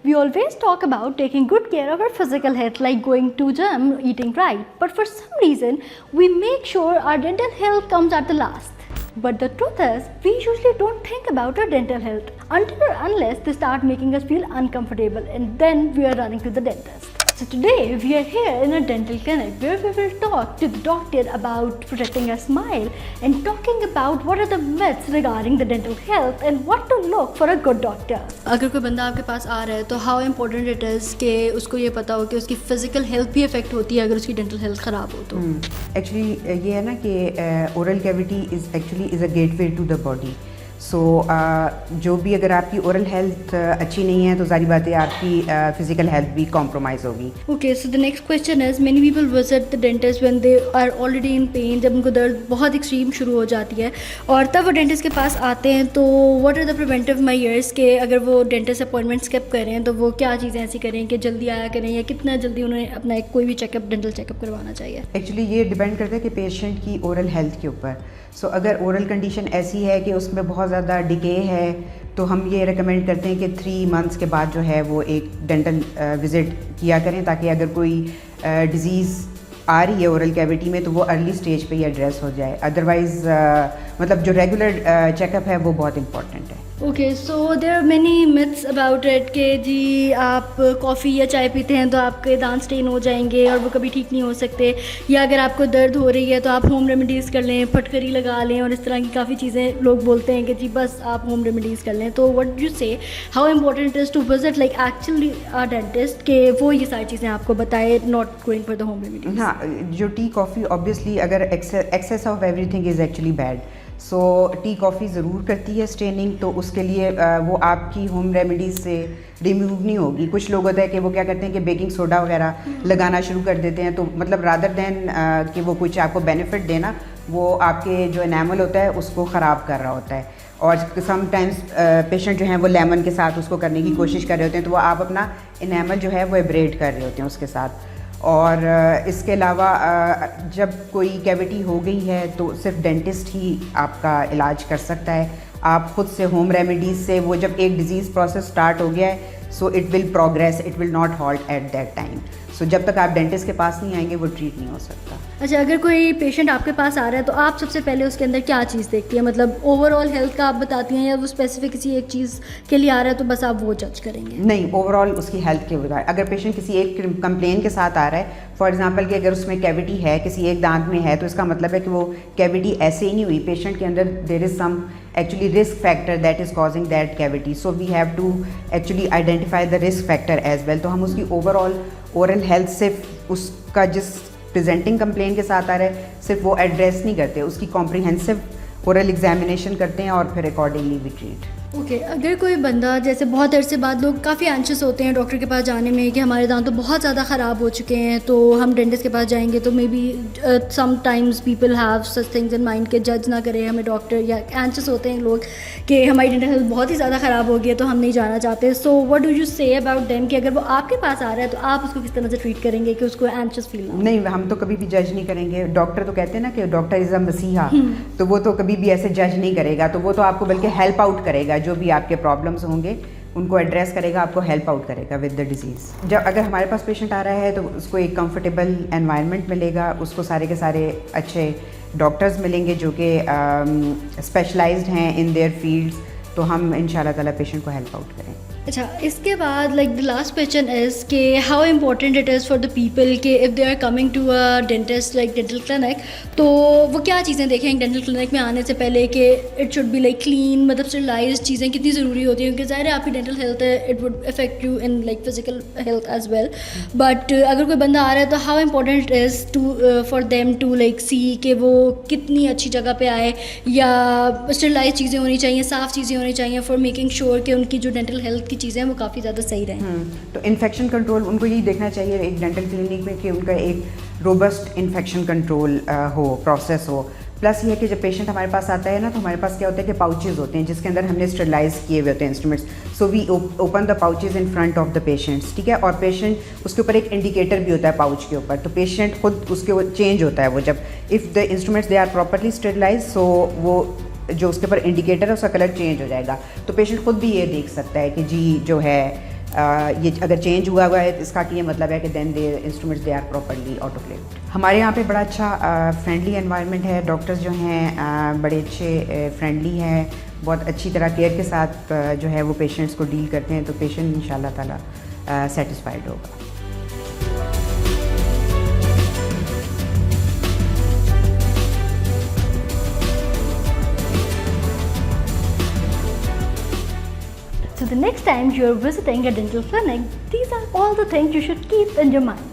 We always talk about taking good care of our physical health, like going to gym, eating right. But for some reason, we make sure our dental health comes at the last. But the truth is, we usually don't think about our dental health until or unless they start making us feel uncomfortable, and then we are running to the dentist. So today we are here in a dental clinic where we will talk to the doctor about protecting our smile and talking about what are the myths regarding the dental health and what to look for a good doctor. अगर कोई बंदा आपके पास आ रहा है तो how important it is कि उसको ये पता हो कि उसकी physical health भी affect होती है अगर उसकी dental health ख़राब हो तो. Actually ये है ना कि oral cavity is a gateway to the body. सो जो भी अगर आपकी ओरल हेल्थ अच्छी नहीं है तो सारी बातें आपकी फिजिकल हेल्थ भी कॉम्प्रोमाइज़ होगी. Okay, so the next question is many people visit the dentist when they are already in pain, जब उनको दर्द बहुत एक्सट्रीम शुरू हो जाती है और तब वो डेंटिस्ट के पास आते हैं. तो what are the preventive measures के अगर वो डेंटिस्ट अपॉइंटमेंट स्किप करें तो वो क्या चीज़ें ऐसी करें कि जल्दी आया करें या कितना जल्दी उन्हें अपना एक कोई भी चेकअप डेंटल चेकअप करवाना चाहिए? एक्चुअली ये डिपेंड करता है कि पेशेंट की ओरल हेल्थ के ऊपर. सो अगर ओरल कंडीशन ऐसी है कि उसमें बहुत ज़्यादा डिके है तो हम ये रेकमेंड करते हैं कि 3 मंथ्स के बाद जो है वो एक डेंटल विज़िट किया करें, ताकि अगर कोई डिज़ीज़ आ रही है ओरल कैविटी में तो वो अर्ली स्टेज पे ही एड्रेस हो जाए. अदरवाइज़ मतलब जो रेगुलर चेकअप है वो बहुत इंपॉर्टेंट है. Okay, so there are many myths about it कि जी आप कॉफ़ी या चाय पीते हैं तो आपके दांत स्टेन हो जाएंगे और वो कभी ठीक नहीं हो सकते, या अगर आपको दर्द हो रही है तो आप होम रेमेडीज़ कर लें, फटकरी लगा लें, और इस तरह की काफ़ी चीज़ें लोग बोलते हैं कि जी बस आप होम रेमेडीज़ कर लें. तो what you say how important is to visit like actually a dentist के वो ये सारी चीज़ें आपको बताए, not going for the home remedies. हाँ, जो टी कॉफ़ी ऑब्वियसली अगर excess of everything is actually bad. So tea coffee ज़रूर करती है स्ट्रेनिंग, तो उसके लिए वो आपकी होम रेमेडीज़ से रिमूव नहीं होगी. कुछ लोग होता है कि वो क्या करते हैं कि बेकिंग सोडा वगैरह लगाना शुरू कर देते हैं, तो मतलब रादर दैन कि वो कुछ आपको बेनिफिट देना, वो आपके जो एनामल होता है उसको ख़राब कर रहा होता है. और समटाइम्स पेशेंट जो हैं वो लेमन के साथ उसको करने की कोशिश कर रहे होते हैं, तो वो आप अपना एनामल जो है वो एब्रेड कर रहे होते हैं उसके साथ. और इसके अलावा जब कोई कैविटी हो गई है तो सिर्फ डेंटिस्ट ही आपका इलाज कर सकता है. आप खुद से होम रेमेडीज़ से वो जब एक डिज़ीज़ प्रोसेस स्टार्ट हो गया है so it will progress, it will not halt at that time. So जब तक आप डेंटिस्ट के पास नहीं आएंगे वो ट्रीट नहीं हो सकता. अच्छा, अगर कोई पेशेंट आपके पास आ रहा है तो आप सबसे पहले उसके अंदर क्या चीज़ देखती है? मतलब ओवरऑल हेल्थ का आप बताती हैं या वो स्पेसिफिक किसी एक चीज़ के लिए आ रहा है तो बस आप वो जज करेंगे? नहीं, ओवरऑल उसकी हेल्थ के बगैर. अगर पेशेंट किसी एक कंप्लेन के साथ आ रहा है, फॉर एग्जांपल कि अगर उसमें कैविटी है किसी एक दांत में है, तो इसका मतलब है कि वो कैविटी ऐसे ही नहीं हुई, पेशेंट के अंदर there is some actually risk factor that is causing that cavity. So we have to actually identify the risk factor as well. तो हम उसकी ओवरऑल ओरल हेल्थ सिर्फ उसका जिस प्रेजेंटिंग कंप्लेन के साथ आ रहा है सिर्फ वो एड्रेस नहीं करते, उसकी कॉम्प्रिहेंसिव ओरल एग्जामिनेशन करते हैं और फिर अकॉर्डिंगली वी ट्रीट. ओके, अगर कोई बंदा जैसे बहुत अरसे बाद लोग काफ़ी एंशियस होते हैं डॉक्टर के पास जाने में कि हमारे दांत तो बहुत ज़्यादा ख़राब हो चुके हैं तो हम डेंटिस्ट के पास जाएंगे, तो maybe sometimes people have such things in mind के जज ना करें हमें डॉक्टर, या एंशियस होते हैं लोग कि हमारी डेंटल हेल्थ बहुत ही ज़्यादा ख़राब हो गई है तो हम नहीं जाना चाहते. So what do you say about them कि अगर वो आपके पास आ रहा है तो आप उसको किस तरह से ट्रीट करेंगे कि उसको एंशियस फील ना हो? नहीं, हम तो कभी भी जज नहीं करेंगे. डॉक्टर तो कहते हैं ना कि डॉक्टर इज़ अ मसीहा, तो वो तो कभी भी ऐसे जज नहीं करेगा. तो वो तो आपको बल्कि हेल्प आउट करेगा, जो भी आपके प्रॉब्लम्स होंगे उनको एड्रेस करेगा, आपको हेल्प आउट करेगा विद द डिजीज़. जब अगर हमारे पास पेशेंट आ रहा है तो उसको एक कंफर्टेबल एनवायरनमेंट मिलेगा, उसको सारे के सारे अच्छे डॉक्टर्स मिलेंगे जो कि स्पेशलाइज्ड हैं इन देयर फील्ड्स, तो हम इंशाल्लाह ताला पेशेंट को हेल्प आउट करें. अच्छा, इसके बाद like the last question is कि how important it is for the people कि if they are coming to a dentist like dental clinic, तो वो क्या चीज़ें देखें डेंटल क्लिनिक में आने से पहले कि it should be like clean, मतलब स्टरलाइज चीज़ें कितनी ज़रूरी होती हैं, क्योंकि ज़ाहिर है आपकी डेंटल हेल्थ है, it would affect you in like physical health as well. But अगर कोई बंदा आ रहा है तो how important is to for them to like see कि वो कितनी अच्छी जगह पे आए, या स्टरलाइज चीज़ें होनी चाहिए, साफ़ चीज़ें होनी चाहिए फॉर मेकिंग श्योर कि उनकी जो डेंटल हेल्थ चीज़ें वो काफ़ी ज़्यादा सही रहें. तो इन्फेक्शन कंट्रोल उनको यही देखना चाहिए एक डेंटल क्लिनिक में कि उनका एक रोबस्ट इन्फेक्शन कंट्रोल हो, प्रोसेस हो. प्लस ये है कि जब पेशेंट हमारे पास आता है ना तो हमारे पास क्या होता है कि पाउचेज़ होते हैं जिसके अंदर हमने स्टरलाइज किए हुए होते हैं instruments. So we open the pouches in front of the patients, ठीक है. और पेशेंट उसके ऊपर एक इंडिकेटर भी होता है पाउच के ऊपर, तो पेशेंट खुद उसके चेंज होता है वो जब if the instruments they are properly sterilize, so वो जो उसके ऊपर इंडिकेटर है उसका कलर चेंज हो जाएगा. तो पेशेंट खुद भी ये देख सकता है कि जी जो है ये अगर चेंज हुआ है तो इसका ये मतलब है कि then they instruments they are properly autoclaved. हमारे यहाँ पे बड़ा अच्छा फ्रेंडली एनवायरनमेंट है। डॉक्टर्स जो हैं बड़े अच्छे फ्रेंडली हैं, बहुत अच्छी तरह केयर के साथ जो है वो पेशेंट्स को डील करते हैं, तो पेशेंट इंशाल्लाह ताला सेटिस्फाइड होगा। So the next time you are visiting a dental clinic, these are all the things you should keep in your mind.